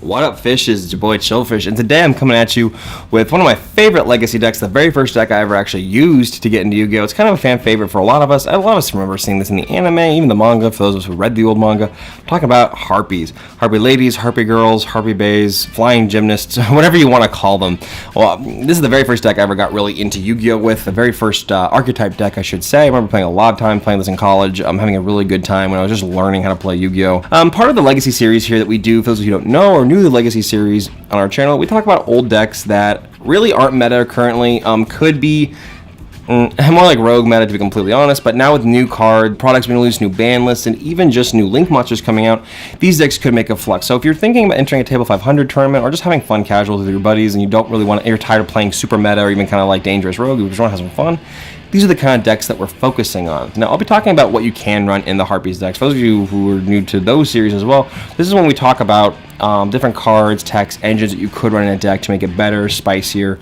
What up, fishes? It's your boy Chillfish, and today I'm coming at you with one of my favorite legacy decks, the very first deck I ever actually used to get into Yu-Gi-Oh! It's kind of a fan favorite for a lot of us. A lot of us remember seeing this in the anime, even the manga, for those of us who read the old manga. I'm talking about Harpies. Harpy ladies, Harpy girls, Harpy bays, flying gymnasts, whatever you want to call them. Well, this is the very first deck I ever got really into Yu-Gi-Oh! With, the very first archetype deck, I should say. I remember playing a lot of time playing this in college. I'm having a really good time when I was just learning how to play Yu-Gi-Oh! Part of the legacy series here that we do, for those of you who don't know or new to the legacy series on our channel, we talk about old decks that really aren't meta currently, could be more like rogue meta, to be completely honest, but now with new card products being released, new ban lists, and even just new link monsters coming out, these decks could make a flux. So if you're thinking about entering a Table 500 tournament or just having fun casuals with your buddies and you don't really want to, you're tired of playing super meta or even kind of like dangerous rogue, you just want to have some fun, these are the kind of decks that we're focusing on. Now, I'll be talking about what you can run in the Harpies decks. For those of you who are new to those series as well, this is when we talk about different cards, techs, engines that you could run in a deck to make it better, spicier,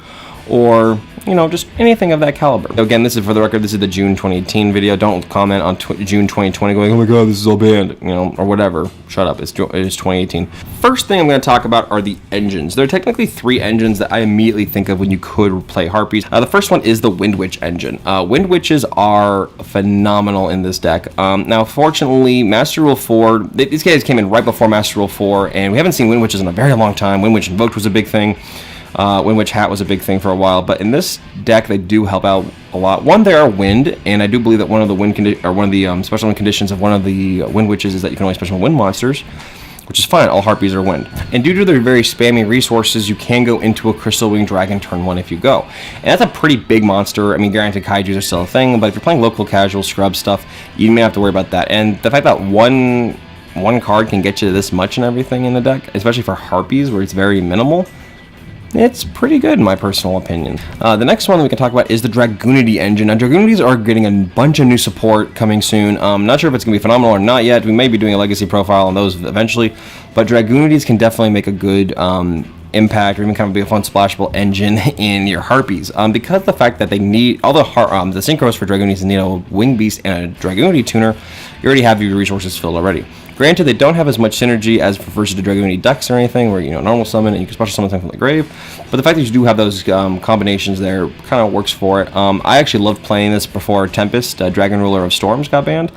or, you know, just anything of that caliber. So again, this is for the record, this is the June 2018 video. Don't comment on June 2020 going, oh my god, this is all banned, you know, or whatever. Shut up, it's 2018. First thing I'm going to talk about are the engines. There are technically three engines that I immediately think of when you could play Harpies. The first one is the Wind Witch engine. Wind Witches are phenomenal in this deck. Now, fortunately, Master Rule 4, these guys came in right before Master Rule 4, and we haven't seen Wind Witches in a very long time. Wind Witch Invoked was a big thing. Wind Witch Hat was a big thing for a while, but in this deck they do help out a lot. One, they are wind, and I do believe that one of the special win conditions of one of the Wind Witches is that you can only special win monsters, which is fine. All Harpies are wind. And due to their very spammy resources, you can go into a Crystal Wing Dragon turn 1 if you go. And that's a pretty big monster. I mean, guaranteed kaijus are still a thing, but if you're playing local casual scrub stuff, you may have to worry about that. And the fact that one card can get you this much and everything in the deck, especially for Harpies where it's very minimal, it's pretty good in my personal opinion. The next one that we can talk about is the Dragoonity engine. Now, Dragoonities are getting a bunch of new support coming soon. Not sure if it's going to be phenomenal or not yet. We may be doing a legacy profile on those eventually, but Dragoonities can definitely make a good impact, or even kind of be a fun splashable engine in your Harpies. Because the fact that they need all the synchros for Dragoonities need a Wing Beast and a Dragoonity tuner, you already have your resources filled already. Granted, they don't have as much synergy as versus the Dragoonity decks or anything, where, you know, normal summon and you can special summon something from the grave. But the fact that you do have those combinations there kind of works for it. I actually loved playing this before Tempest, Dragon Ruler of Storms, got banned.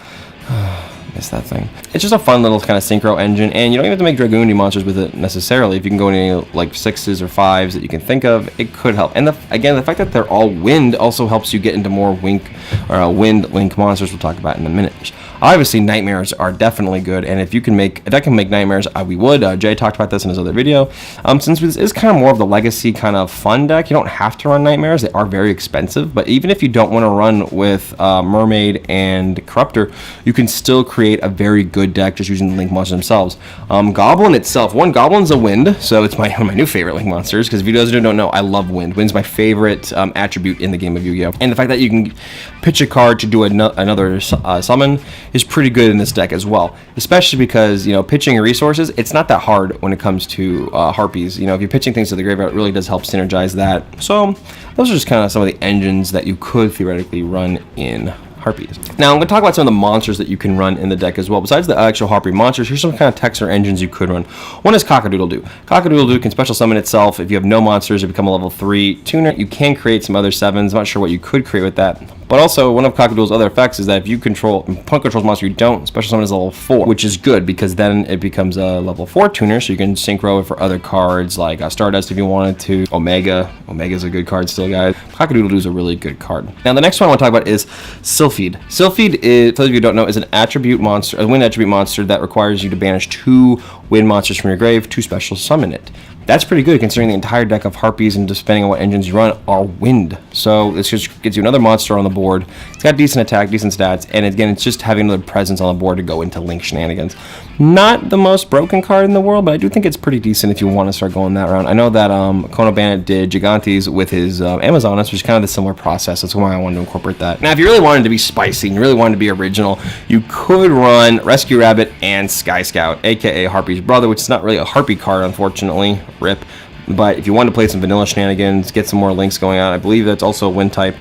Miss that thing. It's just a fun little kind of synchro engine, and you don't even have to make Dragoonity monsters with it necessarily. If you can go into like 6s or 5s that you can think of, it could help. And again, the fact that they're all wind also helps you get into more wind link monsters we'll talk about in a minute. Obviously, nightmares are definitely good, and if I can make nightmares, we would. Jay talked about this in his other video. Since this is kind of more of the legacy kind of fun deck, you don't have to run nightmares. They are very expensive, but even if you don't want to run with Mermaid and Corruptor, you can still create a very good deck just using the link monsters themselves. Goblin itself, Goblin's a wind, so it's one of my new favorite link monsters, because if you guys don't know, I love wind. Wind's my favorite attribute in the game of Yu-Gi-Oh! And the fact that you can pitch a card to do another summon is pretty good in this deck as well, especially because, you know, pitching resources, it's not that hard when it comes to Harpies. You know, if you're pitching things to the graveyard, it really does help synergize that. So those are just kind of some of the engines that you could theoretically run in Harpies. Now, I'm going to talk about some of the monsters that you can run in the deck as well. Besides the actual Harpy monsters, here's some kind of techs or engines you could run. One is Cock-a-Doodle-Doo. Cock-a-Doodle-Doo can special summon itself. If you have no monsters, you become a level 3 tuner. You can create some other 7s. I'm not sure what you could create with that. But also, one of Cock-a-Doodle's other effects is that if you opponent controls a monster you don't, special summon is level 4, which is good because then it becomes a level 4 tuner, so you can synchro it for other cards like Stardust if you wanted to. Omega's a good card still, guys. Cock-a-Doodle-Doo is a really good card. Now, the next one I want to talk about is Sylphid. Sylphid, for those of you who don't know, is an attribute monster, a wind attribute monster that requires you to banish 2 wind monsters from your grave to special summon it. That's pretty good considering the entire deck of Harpies and just depending on what engines you run are wind. So this just gets you another monster on the board. It's got decent attack, decent stats, and again, it's just having another presence on the board to go into link shenanigans. Not the most broken card in the world, but I do think it's pretty decent if you want to start going that round. I know that Kono Bandit did Gigantes with his Amazoness, which is kind of the similar process. That's why I wanted to incorporate that. Now, if you really wanted to be spicy and you really wanted to be original, you could run Rescue Rabbit and Sky Scout, aka Harpy's brother, which is not really a Harpy card, unfortunately. RIP. But if you want to play some vanilla shenanigans, get some more links going on, I believe that's also a wind type.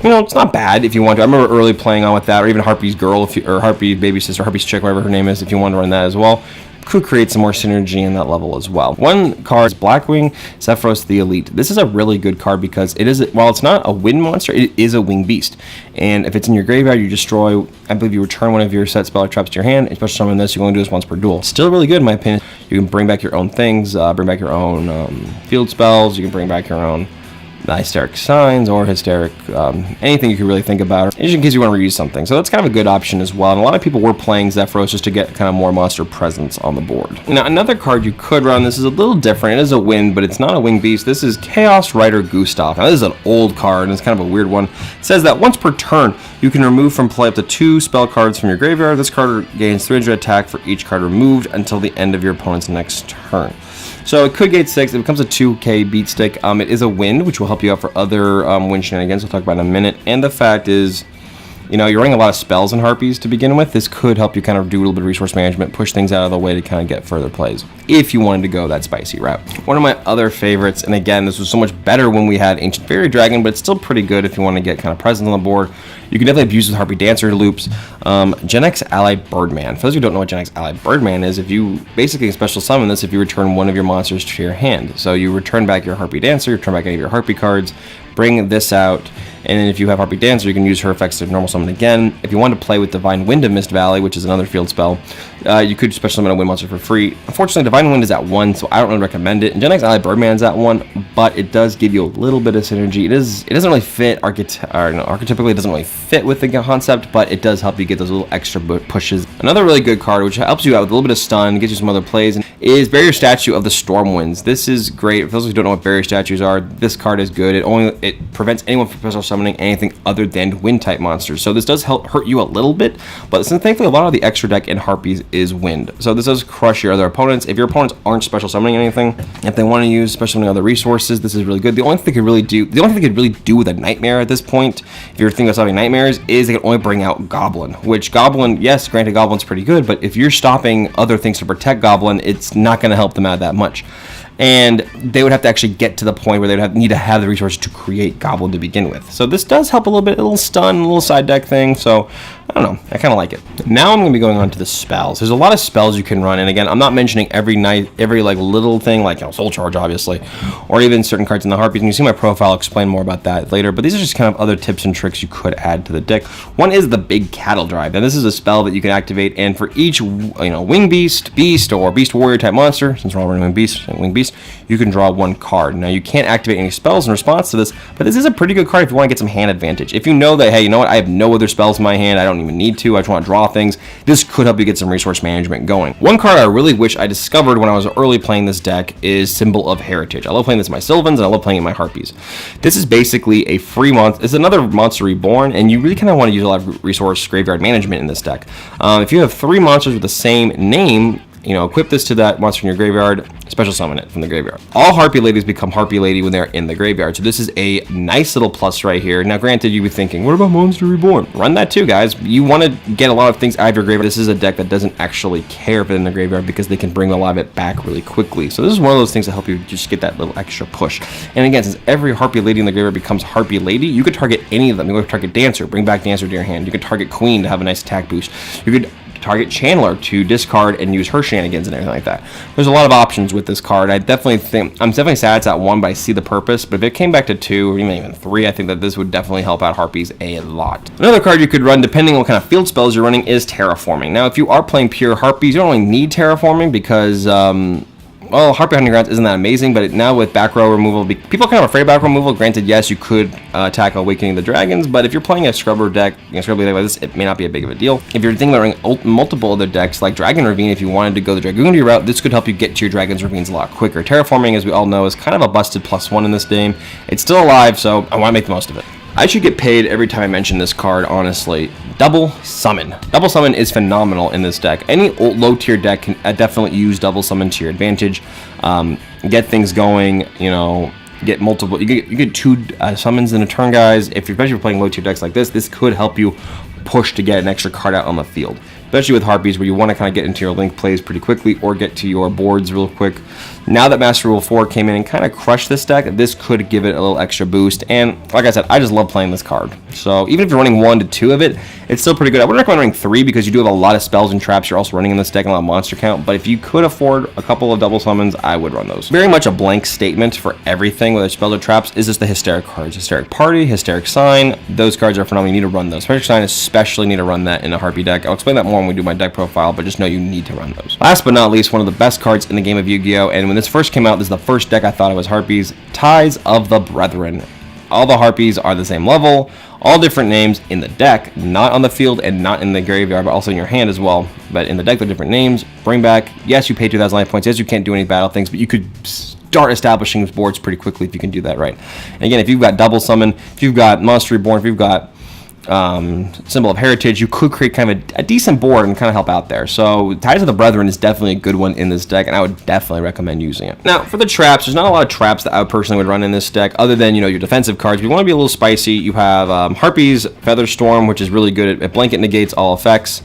You know, it's not bad if you want to. I remember early playing on with that, or even Harpy's girl, or Harpy baby sister, Harpy's chick, whatever her name is, if you want to run that as well. could create some more synergy in that level as well. One card is Blackwing Zephyros the Elite. This is a really good card because it is, while it's not a wind monster, it is a winged beast. And if it's in your graveyard, you destroy, I believe you return one of your set spell or traps to your hand, and special summon this, you can only do this once per duel. Still really good in my opinion. You can bring back your own things, bring back your own field spells, you can bring back your own hysteric signs or hysteric anything you could really think about, just in case you want to reuse something. So that's kind of a good option as well. And a lot of people were playing Zephyros just to get kind of more monster presence on the board. Now another card you could run, this is a little different. It is a wind, but it's not a winged beast. This is Chaos Rider Gustav. Now this is an old card and it's kind of a weird one. It says that once per turn you can remove from play up to 2 spell cards from your graveyard. This card gains 300 attack for each card removed until the end of your opponent's next turn. So it could gate 6. It becomes a 2k beat stick. It is a wind, which will help you out for other wind shenanigans. We'll talk about in a minute. And the fact is, you know, you're running a lot of spells in Harpies to begin with. This could help you kind of do a little bit of resource management, push things out of the way to kind of get further plays, if you wanted to go that spicy route. One of my other favorites, and again, this was so much better when we had Ancient Fairy Dragon, but it's still pretty good if you want to get kind of presence on the board. You can definitely abuse with Harpy Dancer loops. Gen X Ally Birdman. For those who don't know what Gen X Ally Birdman is, if you basically special summon this if you return one of your monsters to your hand. So you return back your Harpy Dancer, you return back any of your Harpy cards, bring this out, and then if you have Harpy Dancer, you can use her effects to normal summon again. If you want to play with Divine Wind of Mist Valley, which is another field spell, you could special summon a wind monster for free. Unfortunately, Divine Wind is at 1, so I don't really recommend it. And Gen X Ally Birdman is at 1, but it does give you a little bit of synergy. It doesn't really fit archetypically, it doesn't really fit with the concept, but it does help you get those little extra pushes. Another really good card, which helps you out with a little bit of stun, gets you some other plays, is Barrier Statue of the Stormwinds. This is great. For those who don't know what barrier statues are, this card is good. It prevents anyone from special summoning anything other than wind type monsters. So this does hurt you a little bit, but thankfully a lot of the extra deck in Harpies is wind. So this does crush your other opponents. If your opponents aren't special summoning anything, if they want to use special summoning other resources, this is really good. The only thing they could really do with a nightmare at this point, if you're thinking of solving nightmares, is they can only bring out Goblin. Which Goblin, yes, granted Goblin's pretty good, but if you're stopping other things to protect Goblin, it's not going to help them out that much. And they would have to actually get to the point where they would need to have the resources to create Goblin to begin with. So this does help a little bit, a little stun, a little side deck thing. So I don't know, I kind of like it. Now I'm going to be going on to the spells. There's a lot of spells you can run, and again, I'm not mentioning every like little thing, like, you know, Soul Charge obviously, or even certain cards in the Harpies. And you see my profile, I'll explain more about that later. But these are just kind of other tips and tricks you could add to the deck. One is the Big Cattle Drive. Now this is a spell that you can activate, and for each Wing Beast, or Beast Warrior type monster, since we're all running Wing Beast, you can draw 1 card. Now you can't activate any spells in response to this, but this is a pretty good card if you want to get some hand advantage. If you know that, hey, you know what, I have no other spells in my hand, I don't even need to, I just want to draw things, this could help you get some resource management going. One card I really wish I discovered when I was early playing this deck is Symbol of Heritage. I love playing this in my Sylvans, and I love playing it in my Harpies. This is basically a free monster. It's another Monster Reborn, and you really kind of want to use a lot of resource graveyard management in this deck. If you have 3 monsters with the same name, equip this to that monster in your graveyard, special summon it from the graveyard. All Harpy Ladies become Harpy Lady when they're in the graveyard. So this is a nice little plus right here. Now, granted, you'd be thinking, what about Monster Reborn? Run that too, guys. You want to get a lot of things out of your graveyard. This is a deck that doesn't actually care if it's in the graveyard because they can bring a lot of it back really quickly. So this is one of those things that help you just get that little extra push. And again, since every Harpy Lady in the graveyard becomes Harpy Lady, you could target any of them. You could target Dancer, bring back Dancer to your hand. You could target Queen to have a nice attack boost. You could target Chandler to discard and use her shenanigans and everything like that. There's a lot of options with this card. I'm definitely sad it's at 1, but I see the purpose. But if it came back to 2 or even 3, I think that this would definitely help out Harpies a lot. Another card you could run, depending on what kind of field spells you're running, is Terraforming. Now, if you are playing pure Harpies, you don't really need Terraforming because well, Harpy Hunting Grounds isn't that amazing, but now with back row removal, people are kind of afraid of back row removal. Granted, yes, you could tackle Awakening the Dragons, but if you're playing a Scrubber deck, Scrubber deck like this, it may not be a big of a deal. If you're thinking about running multiple other decks like Dragon Ravine, if you wanted to go the Dragoon route, this could help you get to your Dragon's Ravines a lot quicker. Terraforming, as we all know, is kind of a busted +1 in this game. It's still alive, so I want to make the most of it. I should get paid every time I mention this card, honestly. Double Summon. Double Summon is phenomenal in this deck. Any low-tier deck can definitely use Double Summon to your advantage. Get things going, get multiple. You get 2 summons in a turn, guys. Especially if you're playing low-tier decks like this could help you push to get an extra card out on the field. especially with Harpies, where you want to kind of get into your link plays pretty quickly or get to your boards real quick. Now that Master Rule 4 came in and kind of crushed this deck, this could give it a little extra boost. And like I said, I just love playing this card. So even if you're running 1 to 2 of it, it's still pretty good. I wouldn't recommend running 3 because you do have a lot of spells and traps you're also running in this deck and a lot of monster count. But if you could afford a couple of double summons, I would run those. Very much a blank statement for everything, whether spells or traps, is just the Hysteric cards. Hysteric Party, Hysteric Sign, those cards are phenomenal. You need to run those. Hysteric Sign especially need to run that in a Harpy deck. I'll explain that more when we do my deck profile, but just know you need to run those. Last but not least, one of the best cards in the game of Yu-Gi-Oh! And when this first came out, this is the first deck I thought it was Harpies, Ties of the Brethren. All the Harpies are the same level, all different names in the deck, not on the field and not in the graveyard, but also in your hand as well. But in the deck, they're different names. Bring back, yes, you pay 2,000 life points. Yes, you can't do any battle things, but you could start establishing boards pretty quickly if you can do that right. And again, if you've got Double Summon, if you've got Monster Reborn, if you've got Symbol of Heritage, you could create kind of a decent board and kind of help out there. So Ties of the Brethren is definitely a good one in this deck, and I would definitely recommend using it. Now for the traps, there's not a lot of traps that I personally would run in this deck other than, you know, your defensive cards. If you want to be a little spicy, you have Harpies Feather Storm, which is really good at blanket negates all effects.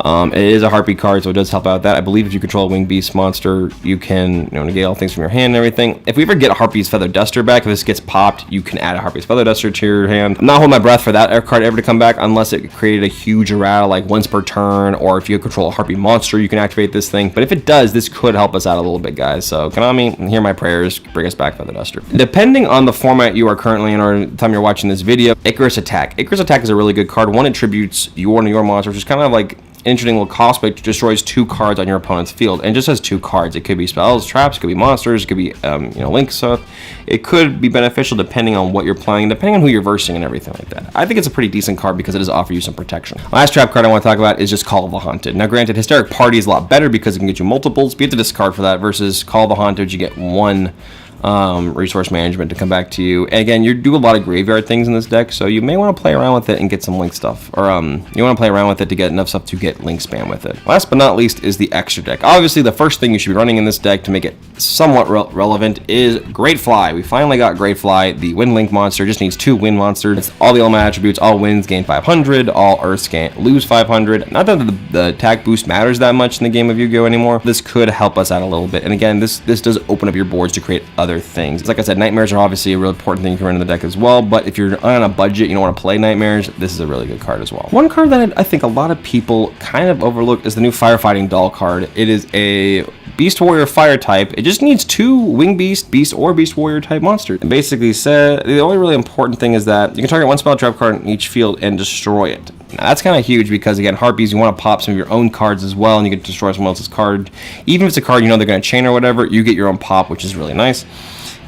It is a Harpy card, so it does help out that. I believe if you control a Winged Beast monster, you can, you know, negate all things from your hand and everything. If we ever get Harpy's Feather Duster back, if this gets popped, you can add a Harpy's Feather Duster to your hand. I'm not holding my breath for that card ever to come back unless it created a huge errata like once per turn, or if you control a Harpy monster, you can activate this thing. But if it does, this could help us out a little bit, guys. So Konami, hear my prayers, bring us back Feather Duster. Depending on the format you are currently in or the time you're watching this video, Icarus Attack. Icarus Attack is a really good card. One, it tributes one of your monsters, which is kind of like interesting little cost, but it destroys 2 cards on your opponent's field, and just has 2 cards. It could be spells, traps, it could be monsters, it could be you know, link stuff. It could be beneficial depending on what you're playing, depending on who you're versing and everything like that. I think it's a pretty decent card because it does offer you some protection. Last trap card I want to talk about is just Call of the Haunted. Now granted, Hysteric Party is a lot better because it can get you multiples, but you have to discard for that, versus Call of the Haunted, you get 1 resource management to come back to you. And again, you do a lot of graveyard things in this deck, so you may want to play around with it and get some link stuff, or you want to play around with it to get enough stuff to get link spam with it. Last but not least is the extra deck. Obviously, the first thing you should be running in this deck to make it somewhat relevant is Great Fly. We finally got Great Fly. The wind link monster just needs 2 wind monsters. It's all the element attributes. All winds gain 500. All earths lose 500. Not that the attack boost matters that much in the game of Yu-Gi-Oh anymore. This could help us out a little bit. And again, this does open up your boards to create other things. Like I said, Nightmares are obviously a real important thing you can run in the deck as well, but if you're on a budget, you don't want to play Nightmares, this is a really good card as well. One card that I think a lot of people kind of overlook is the new Firefighting Doll card. It is a Beast Warrior Fire type. It just needs 2 Wing Beast, Beast, or Beast Warrior type monsters. And basically said, the only really important thing is that you can target 1 spell trap card in each field and destroy it. Now, that's kind of huge because, again, Harpies, you want to pop some of your own cards as well, and you can destroy someone else's card. Even if it's a card you know they're going to chain or whatever, you get your own pop, which is really nice.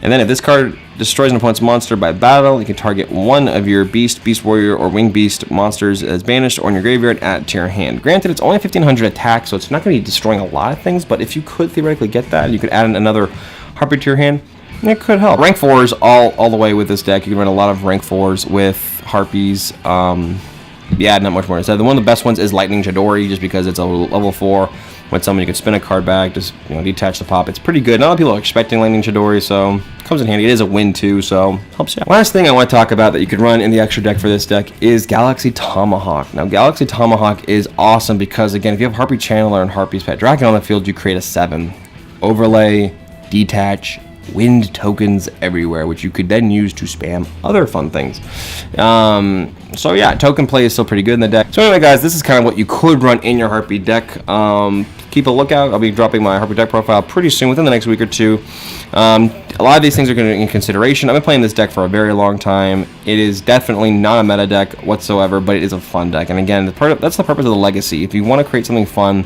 And then if this card destroys an opponent's monster by battle, you can target 1 of your Beast, Beast Warrior, or Wing Beast monsters as banished or in your graveyard, add to your hand. Granted, it's only 1,500 attack, so it's not going to be destroying a lot of things, but if you could theoretically get that, you could add in another Harpy to your hand, it could help. Rank 4s all the way with this deck. You can run a lot of rank 4s with Harpies. Yeah, not much more to say. One of the best ones is Lightning Chidori, just because it's a level 4. When someone, you can spin a card back, just, you know, detach the pop. It's pretty good. Not a lot of people are expecting Lightning Chidori, so it comes in handy. It is a win too, so helps you out. Last thing I want to talk about that you could run in the extra deck for this deck is Galaxy Tomahawk. Now, Galaxy Tomahawk is awesome because, again, if you have Harpy Channeler and Harpy's Pet Dragon on the field, you create a 7. Overlay, detach, wind tokens everywhere, which you could then use to spam other fun things. So yeah, token play is still pretty good in the deck. So anyway, guys, this is kind of what you could run in your Harpy deck. Keep a lookout. I'll be dropping my Harpy deck profile pretty soon, within the next week or 2. A lot of these things are going to be in consideration. I've been playing this deck for a very long time. It is definitely not a meta deck whatsoever, but it is a fun deck. And again, that's the purpose of the Legacy. If you want to create something fun,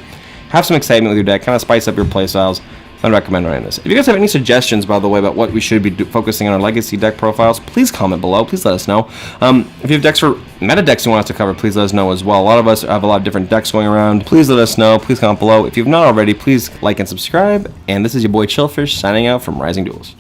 have some excitement with your deck, kind of spice up your playstyles, I'd recommend running this. If you guys have any suggestions, by the way, about what we should be focusing on our Legacy deck profiles, please comment below. Please let us know. If you have decks for meta decks you want us to cover, please let us know as well. A lot of us have a lot of different decks going around. Please let us know. Please comment below. If you've not already, please like and subscribe. And this is your boy Chillfish signing out from Rising Duelist.